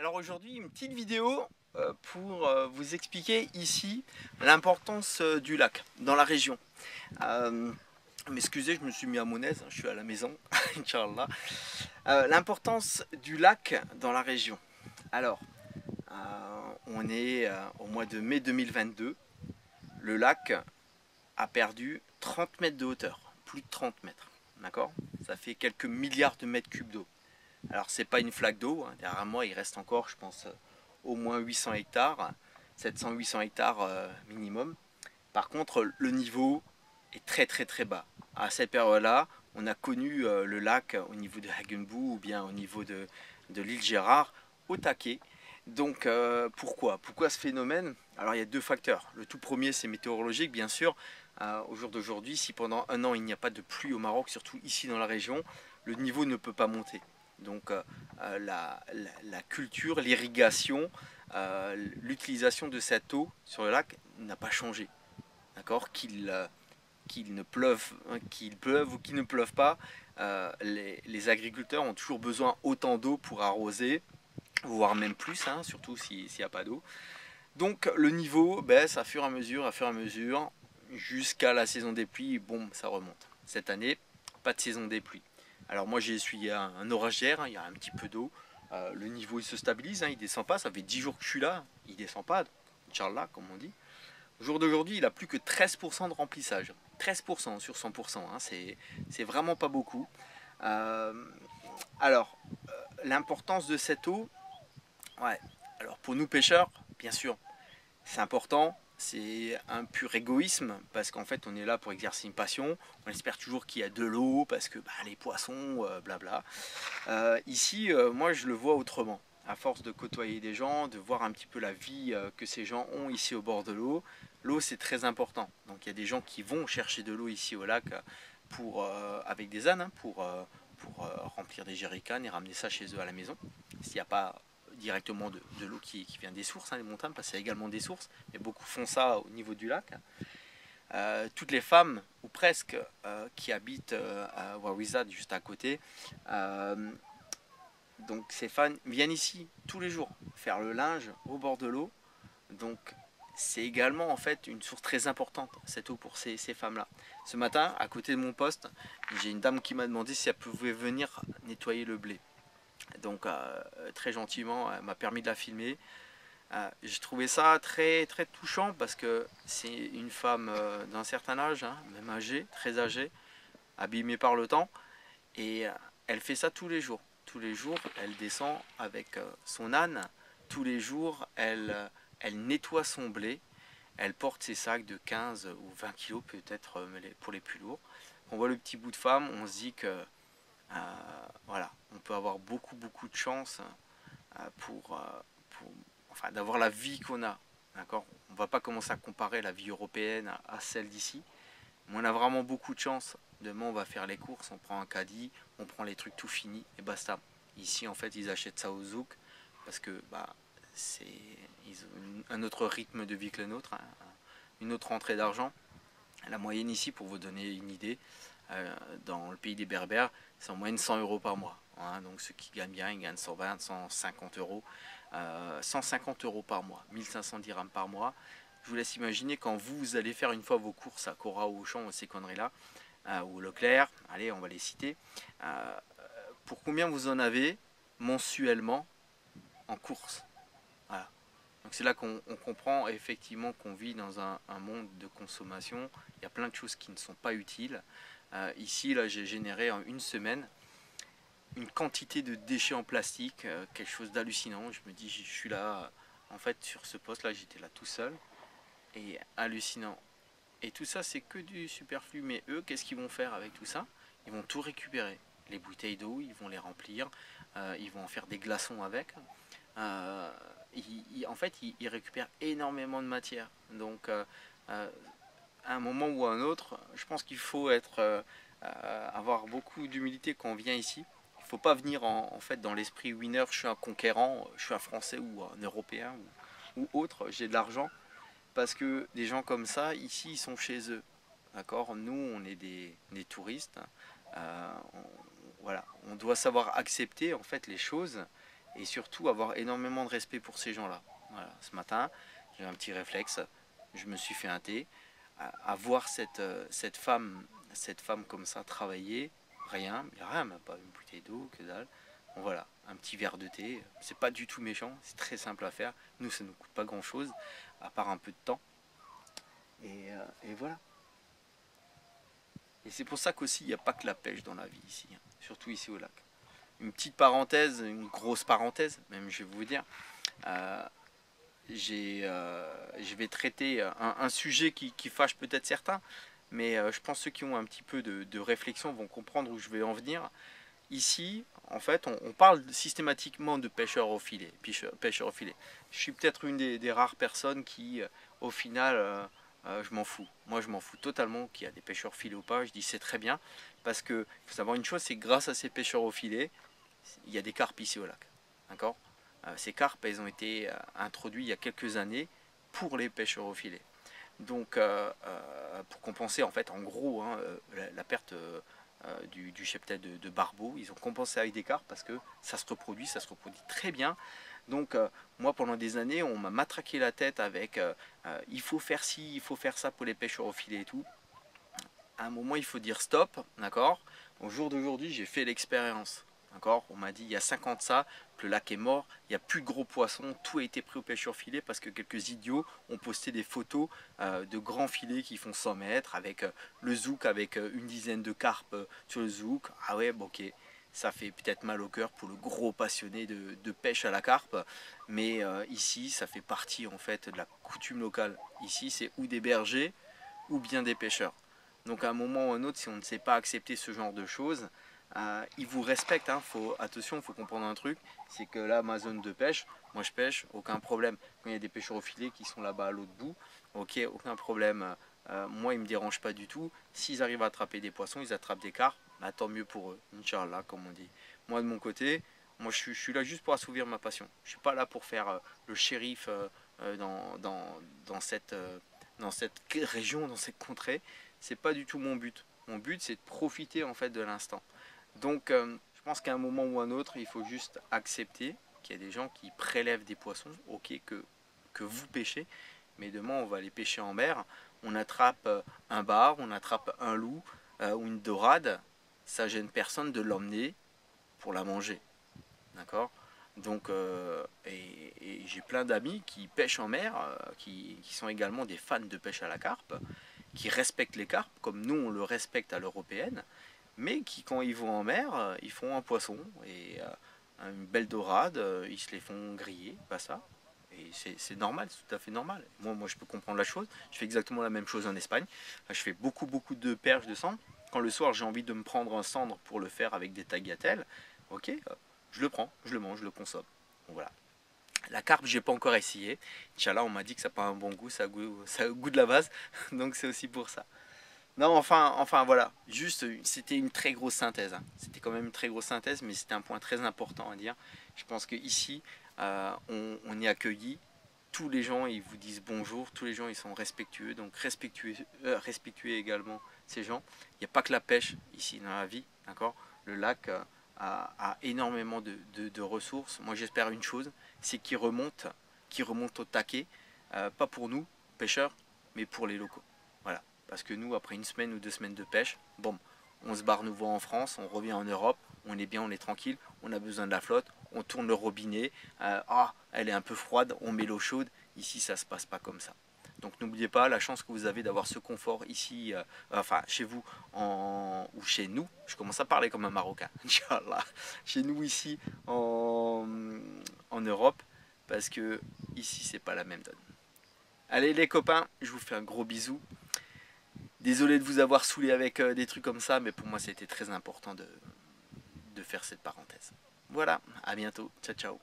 Alors aujourd'hui, une petite vidéo pour vous expliquer ici l'importance du lac dans la région. M'excusez, je me suis mis à mon aise, je suis à la maison, Inch'Allah. L'importance du lac dans la région. Alors, on est au mois de mai 2022. Le lac a perdu 30 mètres de hauteur, plus de 30 mètres. D'accord? Ça fait quelques milliards de mètres cubes d'eau. Alors c'est pas une flaque d'eau, hein. Derrière moi il reste encore je pense au moins 800 hectares, 700-800 hectares minimum. Par contre le niveau est très bas. À cette période-là, on a connu le lac au niveau de Hagenbou ou bien au niveau de l'île Gérard au taquet. Donc pourquoi ce phénomène? Alors il y a deux facteurs. Le tout premier c'est météorologique bien sûr. Au jour d'aujourd'hui, si pendant un an il n'y a pas de pluie au Maroc, surtout ici dans la région, le niveau ne peut pas monter. Donc la culture, l'irrigation, l'utilisation de cette eau sur le lac n'a pas changé. D'accord, qu'il ne pleuve, hein, qu'il pleuve ou qu'il ne pleuve pas, les agriculteurs ont toujours besoin autant d'eau pour arroser, voire même plus, hein, surtout s'il n'y a pas d'eau. Donc le niveau baisse à fur et à mesure, jusqu'à la saison des pluies, bon, ça remonte. Cette année, pas de saison des pluies. Alors moi j'ai essuyé un oragère, hein, il y a un petit peu d'eau, le niveau il se stabilise, hein, il descend pas, ça fait 10 jours que je suis là, il descend pas, Inch'Allah comme on dit. Au jour d'aujourd'hui il a plus que 13% de remplissage, 13% sur 100%, hein, c'est vraiment pas beaucoup. Euh, alors, l'importance de cette eau, ouais, alors pour nous pêcheurs, bien sûr, c'est important, c'est un pur égoïsme parce qu'en fait on est là pour exercer une passion, on espère toujours qu'il y a de l'eau parce que bah, les poissons, blabla. Ici, moi je le vois autrement. À force de côtoyer des gens, de voir un petit peu la vie que ces gens ont ici au bord de l'eau c'est très important. Donc il y a des gens qui vont chercher de l'eau ici au lac avec des ânes hein, pour remplir des jerrycans et ramener ça chez eux à la maison. S'il n'y a pas directement de l'eau qui vient des sources, hein, les montagnes, parce qu'il y a également des sources, mais beaucoup font ça au niveau du lac. Toutes les femmes, ou presque, qui habitent à Wawizad, juste à côté, donc ces femmes viennent ici tous les jours faire le linge au bord de l'eau. Donc c'est également en fait une source très importante, cette eau pour ces femmes-là. Ce matin, à côté de mon poste, j'ai une dame qui m'a demandé si elle pouvait venir nettoyer le blé. Donc très gentiment, elle m'a permis de la filmer. J'ai trouvé ça très touchant parce que c'est une femme d'un certain âge, hein, même âgée, très âgée, abîmée par le temps, et elle fait ça tous les jours. Tous les jours, elle descend avec son âne. Tous les jours, elle nettoie son blé. Elle porte ses sacs de 15 ou 20 kilos peut-être pour les plus lourds. On voit le petit bout de femme, on se dit que voilà, on peut avoir beaucoup de chance pour enfin, d'avoir la vie qu'on a. D'accord, on ne va pas commencer à comparer la vie européenne à celle d'ici. Mais on a vraiment beaucoup de chance. Demain, on va faire les courses, on prend un caddie, on prend les trucs tout finis et basta. Ici, en fait, ils achètent ça au zouk parce que bah, ils ont un autre rythme de vie que le nôtre, hein, une autre entrée d'argent. La moyenne ici, pour vous donner une idée, dans le pays des Berbères, c'est en moyenne 100 euros par mois. Hein, donc ceux qui gagnent bien, ils gagnent 120, 150 euros. 150 euros par mois, 1500 dirhams par mois. Je vous laisse imaginer quand vous allez faire une fois vos courses à Cora ou Auchan ou ces conneries-là, ou Leclerc, allez, on va les citer. Pour combien vous en avez mensuellement en course? Voilà. Donc c'est là qu'on comprend effectivement qu'on vit dans un monde de consommation. Il y a plein de choses qui ne sont pas utiles. Ici, là, j'ai généré en une semaine une quantité de déchets en plastique, quelque chose d'hallucinant. Je me dis, je suis là, en fait, sur ce poste-là, j'étais là tout seul. Et hallucinant. Et tout ça, c'est que du superflu. Mais eux, qu'est-ce qu'ils vont faire avec tout ça? Ils vont tout récupérer. Les bouteilles d'eau, ils vont les remplir. Ils vont en faire des glaçons avec. Euh, En fait, ils récupèrent énormément de matière. Donc, à un moment ou à un autre, je pense qu'il faut avoir beaucoup d'humilité quand on vient ici. Il ne faut pas venir en fait dans l'esprit winner, je suis un conquérant, je suis un Français ou un Européen ou autre, j'ai de l'argent. Parce que des gens comme ça, ici, ils sont chez eux. D'accord. Nous, on est des touristes. On, voilà. On doit savoir accepter en fait les choses et surtout avoir énormément de respect pour ces gens-là. Voilà, ce matin, j'ai un petit réflexe, je me suis fait un thé, à voir cette femme comme ça travailler, rien, même pas une bouteille d'eau, que dalle. Bon, voilà, un petit verre de thé, c'est pas du tout méchant, c'est très simple à faire. Nous, ça nous coûte pas grand-chose, à part un peu de temps. Et voilà. Et c'est pour ça qu'aussi, il n'y a pas que la pêche dans la vie ici, hein, surtout ici au lac. Une petite parenthèse, une grosse parenthèse, même je vais vous dire. Euh, je vais traiter un sujet qui fâche peut-être certains, mais je pense que ceux qui ont un petit peu de réflexion vont comprendre où je vais en venir. Ici, en fait, on parle systématiquement de pêcheurs au filet. Pêcheurs au filet. Je suis peut-être une des rares personnes qui, au final, je m'en fous. Moi, je m'en fous totalement qu'il y a des pêcheurs au filet ou pas. Je dis c'est très bien, parce que faut savoir une chose, c'est que grâce à ces pêcheurs au filet, il y a des carpes ici au lac. D'accord? Ces carpes, elles ont été introduites il y a quelques années pour les pêcheurs au filet. Donc, pour compenser, en fait, en gros, hein, la perte du cheptel de Barbeau, ils ont compensé avec des carpes parce que ça se reproduit très bien. Donc, moi, pendant des années, on m'a matraqué la tête avec il faut faire ci, il faut faire ça pour les pêcheurs au filet et tout. À un moment, il faut dire stop, d'accord? Au jour d'aujourd'hui, j'ai fait l'expérience. D'accord. On m'a dit il y a 50 ça, que le lac est mort, il n'y a plus de gros poissons, tout a été pris au pêche au filet parce que quelques idiots ont posté des photos de grands filets qui font 100 mètres avec le zouk, avec une dizaine de carpes sur le zouk. Ah ouais, bon, ok, ça fait peut-être mal au cœur pour le gros passionné de pêche à la carpe, mais ici ça fait partie en fait de la coutume locale. Ici c'est ou des bergers ou bien des pêcheurs. Donc à un moment ou à un autre, si on ne sait pas accepter ce genre de choses, ils vous respectent. Hein. Attention, il faut comprendre un truc, c'est que là, ma zone de pêche, moi je pêche, aucun problème. Quand il y a des pêcheurs au filet qui sont là-bas à l'autre bout, ok, aucun problème. Moi, ils ne me dérangent pas du tout. S'ils arrivent à attraper des poissons, ils attrapent des carpes, bah, tant mieux pour eux, Inch'Allah, comme on dit. Moi, de mon côté, moi je suis là juste pour assouvir ma passion. Je ne suis pas là pour faire le shérif dans cette région, dans cette contrée. C'est pas du tout mon but. Mon but, c'est de profiter en fait de l'instant. Donc, je pense qu'à un moment ou un autre, il faut juste accepter qu'il y a des gens qui prélèvent des poissons, ok, que vous pêchez, mais demain, on va aller pêcher en mer. On attrape un bar, on attrape un loup ou une dorade. Ça gêne personne de l'emmener pour la manger. D'accord? Donc, et j'ai plein d'amis qui pêchent en mer, qui sont également des fans de pêche à la carpe, qui respectent les carpes comme nous on le respecte à l'européenne, mais qui quand ils vont en mer, ils font un poisson et une belle dorade, ils se les font griller, pas ça. Et c'est normal, c'est tout à fait normal. Moi je peux comprendre la chose. Je fais exactement la même chose en Espagne. Je fais beaucoup de perches de sang. Quand le soir j'ai envie de me prendre un cendre pour le faire avec des tagliatelles, ok, je le prends, je le mange, je le consomme. Donc voilà. La carpe, j'ai pas encore essayé. Inch'Allah, on m'a dit que ça n'a pas un bon goût, ça a le goût de la base. Donc c'est aussi pour ça. Non, enfin voilà. Juste, c'était une très grosse synthèse. Hein. C'était quand même une très grosse synthèse, mais c'était un point très important à dire. Je pense qu'ici, on est accueilli. Tous les gens, ils vous disent bonjour. Tous les gens, ils sont respectueux. Donc respectuez également ces gens. Il n'y a pas que la pêche ici dans la vie. D'accord. Le lac a énormément de ressources. Moi, j'espère une chose, c'est qu'il remonte au taquet. Pas pour nous, pêcheurs, mais pour les locaux. Voilà. Parce que nous, après une semaine ou 2 semaines de pêche, bon, on se barre nouveau en France, on revient en Europe, on est bien, on est tranquille, on a besoin de la flotte, on tourne le robinet, elle est un peu froide, on met l'eau chaude. Ici, ça ne se passe pas comme ça. Donc n'oubliez pas la chance que vous avez d'avoir ce confort ici, enfin chez vous ou chez nous. Je commence à parler comme un Marocain, Inch'Allah. Chez nous ici en Europe, parce que ici c'est pas la même donne. Allez les copains, je vous fais un gros bisou. Désolé de vous avoir saoulé avec des trucs comme ça, mais pour moi c'était très important de faire cette parenthèse. Voilà, à bientôt, ciao ciao.